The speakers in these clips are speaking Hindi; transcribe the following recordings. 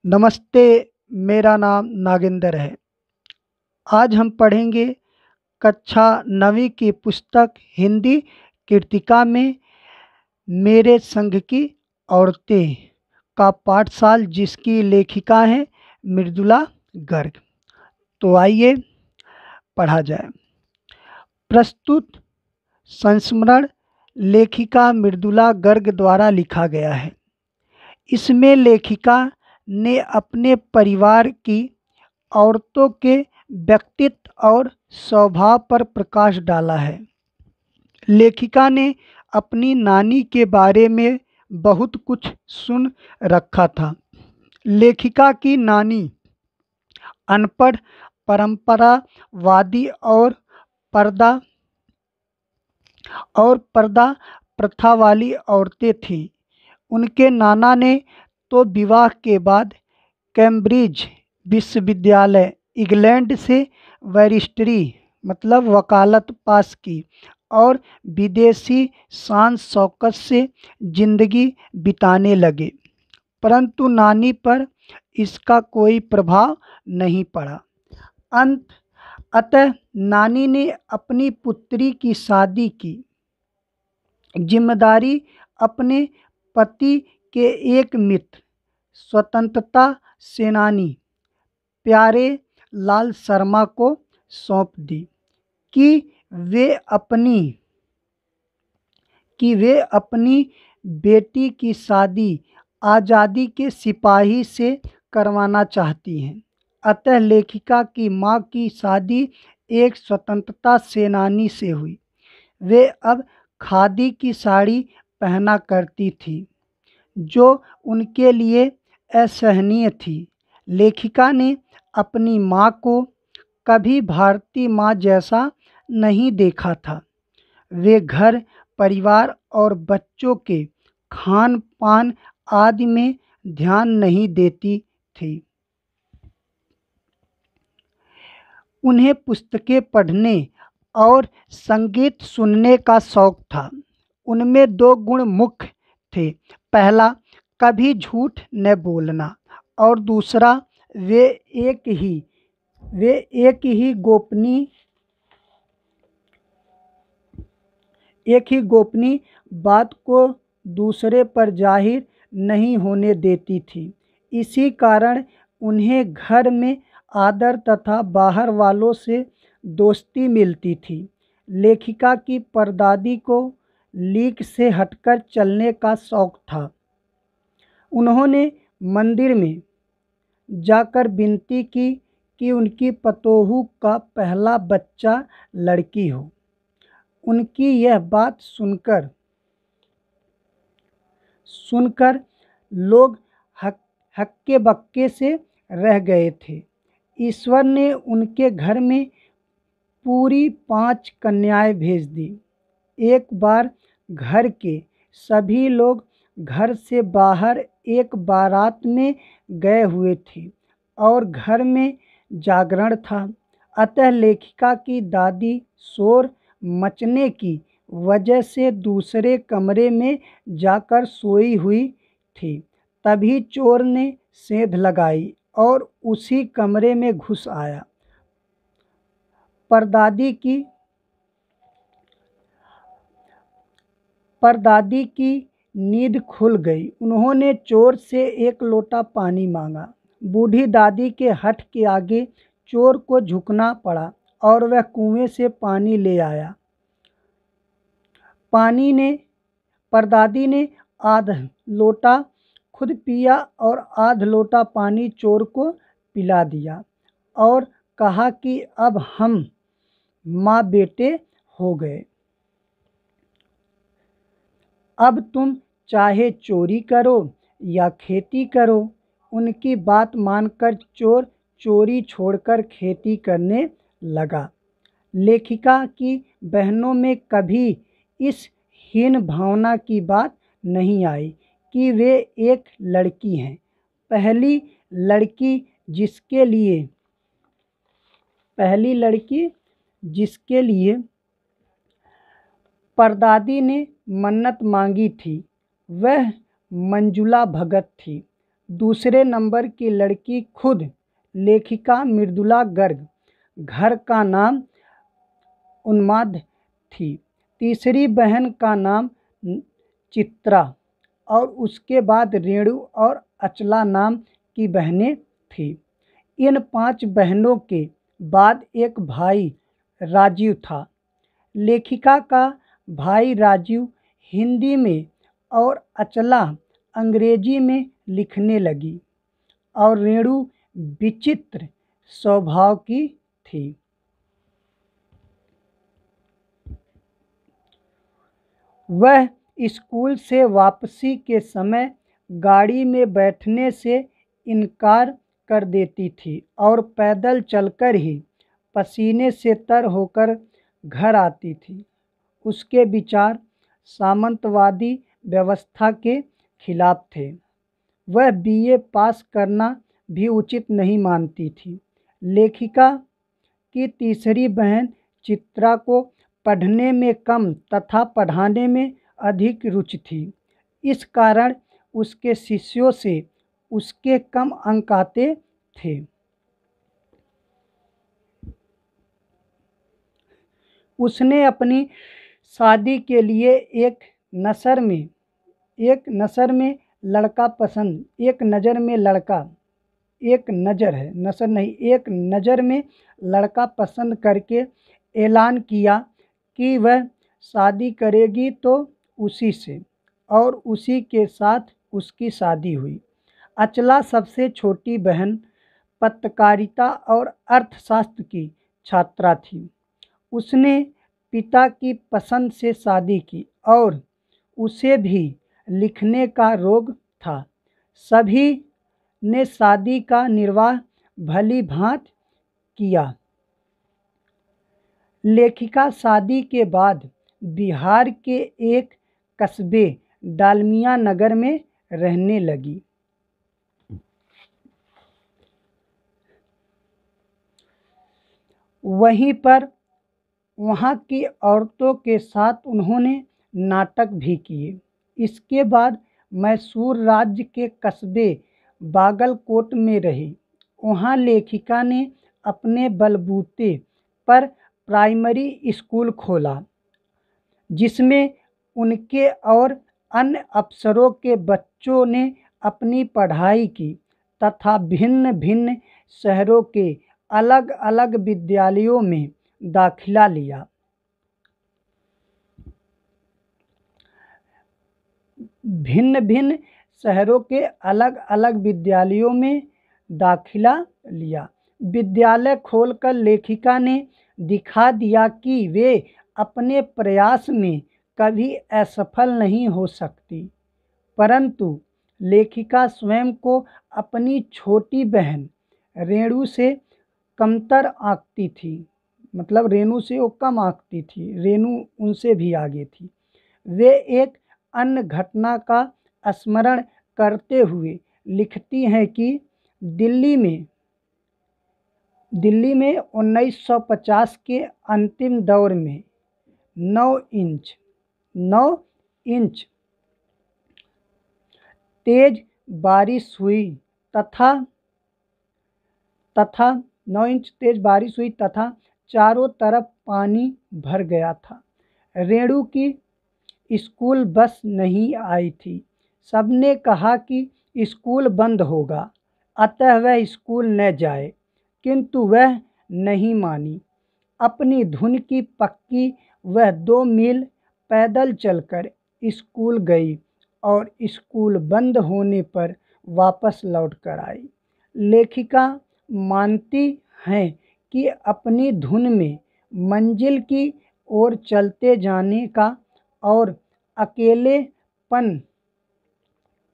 नमस्ते। मेरा नाम नागेंद्र है। आज हम पढ़ेंगे कक्षा 9वीं की पुस्तक हिंदी कृतिका में मेरे संग की औरतें का पाठशाल, जिसकी लेखिका हैं मृदुला गर्ग। तो आइए पढ़ा जाए। प्रस्तुत संस्मरण लेखिका मृदुला गर्ग द्वारा लिखा गया है। इसमें लेखिका ने अपने परिवार की औरतों के व्यक्तित्व और स्वभाव पर प्रकाश डाला है। लेखिका ने अपनी नानी के बारे में बहुत कुछ सुन रखा था। लेखिका की नानी अनपढ़, परंपरावादी और पर्दा प्रथा वाली औरतें थीं। उनके नाना ने तो विवाह के बाद कैम्ब्रिज विश्वविद्यालय, इंग्लैंड से बैरिस्टरी मतलब वकालत पास की और विदेशी शान शौकत से जिंदगी बिताने लगे, परंतु नानी पर इसका कोई प्रभाव नहीं पड़ा। अतः नानी ने अपनी पुत्री की शादी की जिम्मेदारी अपने पति के एक मित्र, स्वतंत्रता सेनानी प्यारे लाल शर्मा को सौंप दी कि वे अपनी बेटी की शादी आज़ादी के सिपाही से करवाना चाहती हैं। अतः लेखिका की माँ की शादी एक स्वतंत्रता सेनानी से हुई। वे अब खादी की साड़ी पहना करती थी, जो उनके लिए असहनीय थी। लेखिका ने अपनी माँ को कभी भारतीय माँ जैसा नहीं देखा था। वे घर परिवार और बच्चों के खान पान आदि में ध्यान नहीं देती थी। उन्हें पुस्तकें पढ़ने और संगीत सुनने का शौक था। उनमें दो गुण मुख्य थे। पहला, कभी झूठ न बोलना, और दूसरा, वे एक ही गोपनीय बात को दूसरे पर जाहिर नहीं होने देती थी। इसी कारण उन्हें घर में आदर तथा बाहर वालों से दोस्ती मिलती थी। लेखिका की परदादी को लीक से हटकर चलने का शौक था। उन्होंने मंदिर में जाकर विनती की कि उनकी पतोहू का पहला बच्चा लड़की हो। उनकी यह बात सुनकर लोग हक्के बक्के से रह गए थे। ईश्वर ने उनके घर में पूरी 5 कन्याएं भेज दी। एक बार घर के सभी लोग घर से बाहर एक बारात में गए हुए थे और घर में जागरण था। अतः लेखिका की दादी शोर मचने की वजह से दूसरे कमरे में जाकर सोई हुई थी। तभी चोर ने सेंध लगाई और उसी कमरे में घुस आया। परदादी की नींद खुल गई। उन्होंने चोर से एक लोटा पानी मांगा। बूढ़ी दादी के हठ के आगे चोर को झुकना पड़ा और वह कुएं से पानी ले आया। परदादी ने आध लोटा खुद पिया और आध लोटा पानी चोर को पिला दिया और कहा कि अब हम माँ बेटे हो गए। अब तुम चाहे चोरी करो या खेती करो। उनकी बात मानकर चोर चोरी छोड़कर खेती करने लगा। लेखिका की बहनों में कभी इस हीन भावना की बात नहीं आई कि वे एक लड़की हैं। पहली लड़की जिसके लिए परदादी ने मन्नत मांगी थी, वह मंजुला भगत थी। दूसरे नंबर की लड़की खुद लेखिका मृदुला गर्ग, घर का नाम उन्माद थी। तीसरी बहन का नाम चित्रा और उसके बाद रेणु और अचला नाम की बहनें थीं। इन 5 बहनों के बाद एक भाई राजीव था। लेखिका का भाई राजीव हिंदी में और अचला अंग्रेजी में लिखने लगी और रेणु विचित्र स्वभाव की थी। वह स्कूल से वापसी के समय गाड़ी में बैठने से इनकार कर देती थी और पैदल चलकर ही पसीने से तर होकर घर आती थी। उसके विचार सामंतवादी व्यवस्था के खिलाफ थे। वह बीए पास करना भी उचित नहीं मानती थी। लेखिका की तीसरी बहन चित्रा को पढ़ने में कम तथा पढ़ाने में अधिक रुचि थी। इस कारण उसके शिष्यों से उसके कम अंक आते थे। उसने अपनी शादी के लिए एक नज़र में लड़का पसंद एक नज़र में लड़का एक नज़र है नज़र नहीं एक नज़र में लड़का पसंद करके ऐलान किया कि वह शादी करेगी तो उसी से, और उसी के साथ उसकी शादी हुई। अचला सबसे छोटी बहन पत्रकारिता और अर्थशास्त्र की छात्रा थी। उसने पिता की पसंद से शादी की और उसे भी लिखने का रोग था। सभी ने शादी का निर्वाह भली भांति किया। लेखिका शादी के बाद बिहार के एक कस्बे डालमिया नगर में रहने लगी। वहीं पर वहाँ की औरतों के साथ उन्होंने नाटक भी किए। इसके बाद मैसूर राज्य के कस्बे बागलकोट में रही। वहाँ लेखिका ने अपने बलबूते पर प्राइमरी स्कूल खोला, जिसमें उनके और अन्य अफसरों के बच्चों ने अपनी पढ़ाई की तथा भिन्न भिन्न शहरों के अलग अलग विद्यालयों में दाखिला लिया। भिन्न भिन्न शहरों के अलग अलग विद्यालयों में दाखिला लिया। विद्यालय खोलकर लेखिका ने दिखा दिया कि वे अपने प्रयास में कभी असफल नहीं हो सकती, परंतु लेखिका स्वयं को अपनी छोटी बहन रेणु से कमतर आंकती थी। मतलब रेणु से वो कम आंकती थी, रेणु उनसे भी आगे थी। वे एक अन्य घटना का स्मरण करते हुए लिखती हैं कि दिल्ली में 1950 के अंतिम दौर में 9 इंच तेज बारिश हुई तथा चारों तरफ पानी भर गया था। रेणु की स्कूल बस नहीं आई थी। सबने कहा कि स्कूल बंद होगा, अतः वह स्कूल न जाए, किंतु वह नहीं मानी। अपनी धुन की पक्की वह 2 मील पैदल चलकर स्कूल गई और स्कूल बंद होने पर वापस लौट कर आई। लेखिका मानती हैं कि अपनी धुन में मंजिल की ओर चलते जाने का और अकेलेपन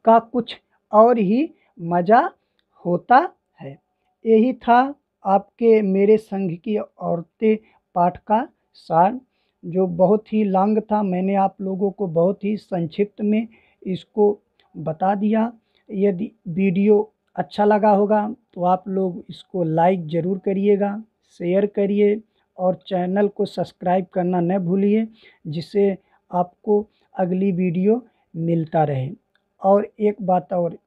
का कुछ और ही मज़ा होता है। यही था आपके मेरे संग की औरतें पाठ का सार, जो बहुत ही लॉन्ग था। मैंने आप लोगों को बहुत ही संक्षिप्त में इसको बता दिया। यदि वीडियो अच्छा लगा होगा तो आप लोग इसको लाइक ज़रूर करिएगा, शेयर करिए और चैनल को सब्सक्राइब करना न भूलिए, जिससे आपको अगली वीडियो मिलता रहे। और एक बात और,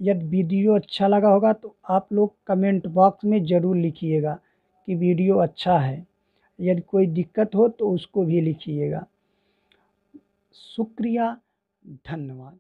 यदि वीडियो अच्छा लगा होगा तो आप लोग कमेंट बॉक्स में ज़रूर लिखिएगा कि वीडियो अच्छा है। यदि कोई दिक्कत हो तो उसको भी लिखिएगा। शुक्रिया, धन्यवाद।